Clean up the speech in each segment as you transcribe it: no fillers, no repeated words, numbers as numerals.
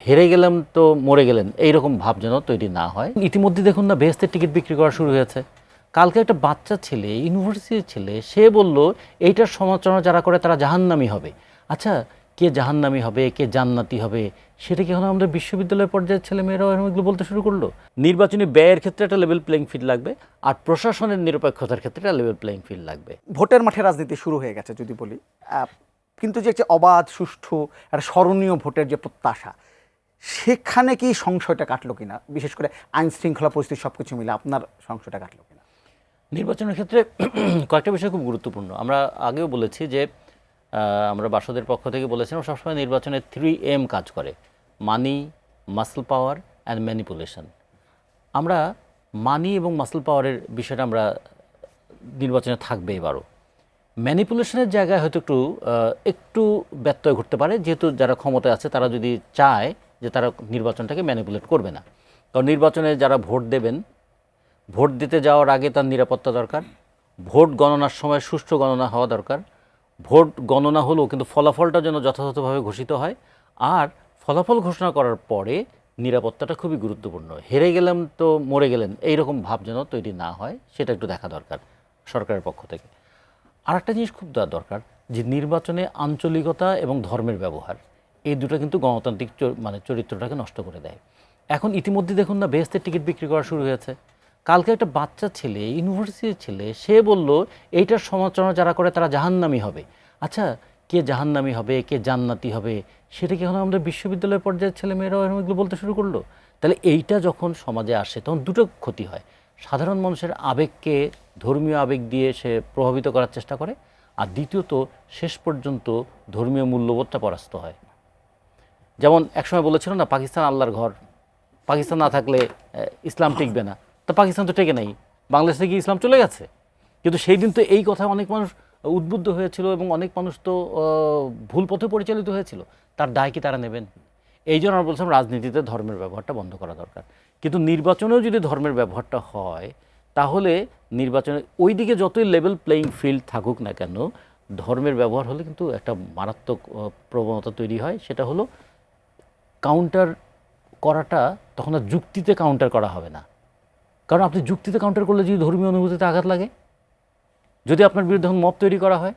হেরে গেলাম তো মরে গেলেন এইরকম ভাব যেন তৈরি না হয়। ইতিমধ্যে দেখুন না বেহেশতের টিকিট বিক্রি করা শুরু হয়েছে। কালকে একটা বাচ্চা ছেলে, ইউনিভার্সিটির ছেলে, সে বলল এইটার সমালোচনা যারা করে তারা জাহান্নামী হবে। আচ্ছা, কে জাহান্নামী হবে, কে জান্নাতি হবে, সেটা কি এখন আমাদের বিশ্ববিদ্যালয় পর্যায়ের ছেলেমেয়েরাও এগুলো বলতে শুরু করলো? নির্বাচনী ব্যয়ের ক্ষেত্রে একটা লেভেল প্লেইং ফিল্ড লাগবে, আর প্রশাসনের নিরপেক্ষতার ক্ষেত্রে একটা লেভেল প্লেইং ফিল্ড লাগবে। ভোটের মাঠে রাজনীতি শুরু হয়ে গেছে যদি বলি, কিন্তু যে একটা অবাধ সুষ্ঠু একটা স্মরণীয় ভোটের যে প্রত্যাশা, সেখানে কি সংশয়টা কাটলো কিনা, বিশেষ করে আইন শৃঙ্খলা পরিস্থিতি সব কিছু মিলে আপনার সংশয়টা কাটলো কিনা? নির্বাচনের ক্ষেত্রে কয়েকটা বিষয় খুব গুরুত্বপূর্ণ। আমরা আগেও বলেছি যে আমরা বাসদের পক্ষ থেকে বলেছিলাম সবসময় নির্বাচনে 3M কাজ করে: মানি, মাসল পাওয়ার অ্যান্ড ম্যানিপুলেশন। আমরা মানি এবং মাসল পাওয়ারের বিষয়টা আমরা নির্বাচনে থাকবে এবারও। ম্যানিপুলেশনের জায়গায় হয়তো একটু ব্যত্যয় ঘটতে পারে, যেহেতু যারা ক্ষমতায় আছে তারা যদি চায় যে তারা নির্বাচনটাকে ম্যানিপুলেট করবে না। কারণ নির্বাচনে যারা ভোট দেবেন, ভোট দিতে যাওয়ার আগে তার নিরাপত্তা দরকার, ভোট গণনার সময় সুষ্ঠু গণনা হওয়া দরকার, ভোট গণনা হলেও কিন্তু ফলাফলটা যেন যথাযথভাবে ঘোষিত হয়, আর ফলাফল ঘোষণা করার পরে নিরাপত্তাটা খুবই গুরুত্বপূর্ণ। হেরে গেলাম তো মরে গেলেন এইরকম ভাব যেন তৈরি না হয়, সেটা একটু দেখা দরকার সরকারের পক্ষ থেকে। আর একটা জিনিস খুব দরকার, যে নির্বাচনে আঞ্চলিকতা এবং ধর্মের ব্যবহার, এই দুটো কিন্তু গণতান্ত্রিক চরিত্রটাকে নষ্ট করে দেয়। এখন ইতিমধ্যে দেখুন না বেহেশতের টিকিট বিক্রি করা শুরু হয়েছে। কালকে একটা বাচ্চা ছেলে, ইউনিভার্সিটির ছেলে, সে বলল এইটার সমালোচনা যারা করে তারা জাহান্নামী হবে। আচ্ছা, কে জাহান্নামী হবে, কে জান্নাতি হবে, সেটা কি এখন আমাদের বিশ্ববিদ্যালয় পর্যায়ের ছেলেমেয়েরাও এগুলো বলতে শুরু করলো? তাহলে এইটা যখন সমাজে আসে তখন দুটো ক্ষতি হয়। সাধারণ মানুষের আবেগকে ধর্মীয় আবেগ দিয়ে সে প্রভাবিত করার চেষ্টা করে, আর দ্বিতীয়ত শেষ পর্যন্ত ধর্মীয় মূল্যবোধটা পরাস্ত হয়। যেমন একসময় বলেছিল না, পাকিস্তান আল্লাহর ঘর, পাকিস্তান না থাকলে ইসলাম টিকবে না। তা পাকিস্তান তো টেকে নেই, বাংলাদেশ থেকে ইসলাম চলে গেছে। কিন্তু সেই দিন তো এই কথা অনেক মানুষ উদ্বুদ্ধ হয়েছিল এবং অনেক মানুষ তো ভুল পথে পরিচালিত হয়েছিল। তার দায় কি তারা নেবেন? এই জন্য আমরা বলছিলাম রাজনীতিতে ধর্মের ব্যবহারটা বন্ধ করা দরকার। কিন্তু নির্বাচনেও যদি ধর্মের ব্যবহারটা হয়, তাহলে নির্বাচনে ওই দিকে যতই লেভেল প্লেইং ফিল্ড থাকুক না কেন, ধর্মের ব্যবহার হলে কিন্তু একটা মারাত্মক প্রবণতা তৈরি হয়। সেটা হলো কাউন্টার করাটা তখন আর যুক্তিতে কাউন্টার করা হবে না। কারণ আপনি যুক্তিতে কাউন্টার করলে যদি ধর্মীয় অনুভূতিতে আঘাত লাগে, যদি আপনার বিরুদ্ধে মব তৈরি করা হয়,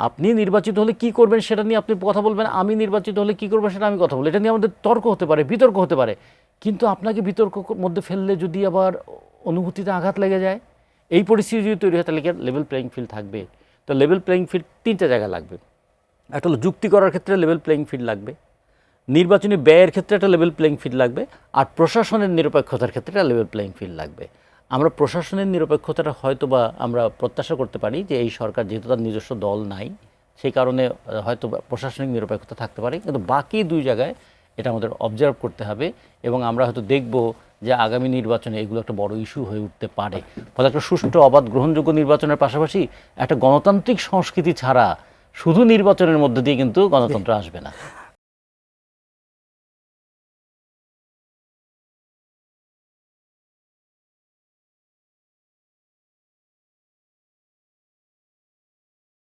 আপনি নির্বাচিত হলে কি করবেন সেটা নিয়ে আপনি কথা বলবেন, আমি নির্বাচিত হলে কি করবো সেটা আমি কথা বলবো, এটা নিয়ে আমাদের তর্ক হতে পারে, বিতর্ক হতে পারে। কিন্তু আপনাকে বিতর্ক মধ্যে ফেললে যদি আবার অনুভূতিতে আঘাত লেগে যায়, এই পরিস্থিতি যদি তৈরি হয়, তাহলে কি লেভেল প্লেইং ফিল্ড থাকবে? তো লেভেল প্লেইং ফিল্ড তিনটা জায়গায় লাগবে। একটা হলো যুক্তি করার ক্ষেত্রে লেভেল প্লেইং ফিল্ড লাগবে, নির্বাচনী ব্যয়ের ক্ষেত্রে একটা লেভেল প্লেইং ফিল্ড লাগবে, আর প্রশাসনের নিরপেক্ষতার ক্ষেত্রে একটা লেভেল প্লেইং ফিল্ড লাগবে। আমরা প্রশাসনের নিরপেক্ষতাটা হয়তো বা আমরা প্রত্যাশা করতে পারি যে এই সরকার যেহেতু তার নিজস্ব দল নাই, সেই কারণে হয়তো প্রশাসনিক নিরপেক্ষতা থাকতে পারে। কিন্তু বাকি দুই জায়গায় এটা আমাদের অবজার্ভ করতে হবে, এবং আমরা হয়তো দেখব যে আগামী নির্বাচনে এগুলো একটা বড় ইস্যু হয়ে উঠতে পারে। ফলে একটা সুষ্ঠু, অবাধ, গ্রহণযোগ্য নির্বাচনের পাশাপাশি একটা গণতান্ত্রিক সংস্কৃতি ছাড়া শুধু নির্বাচনের মধ্যে দিয়ে কিন্তু গণতন্ত্র আসবে না।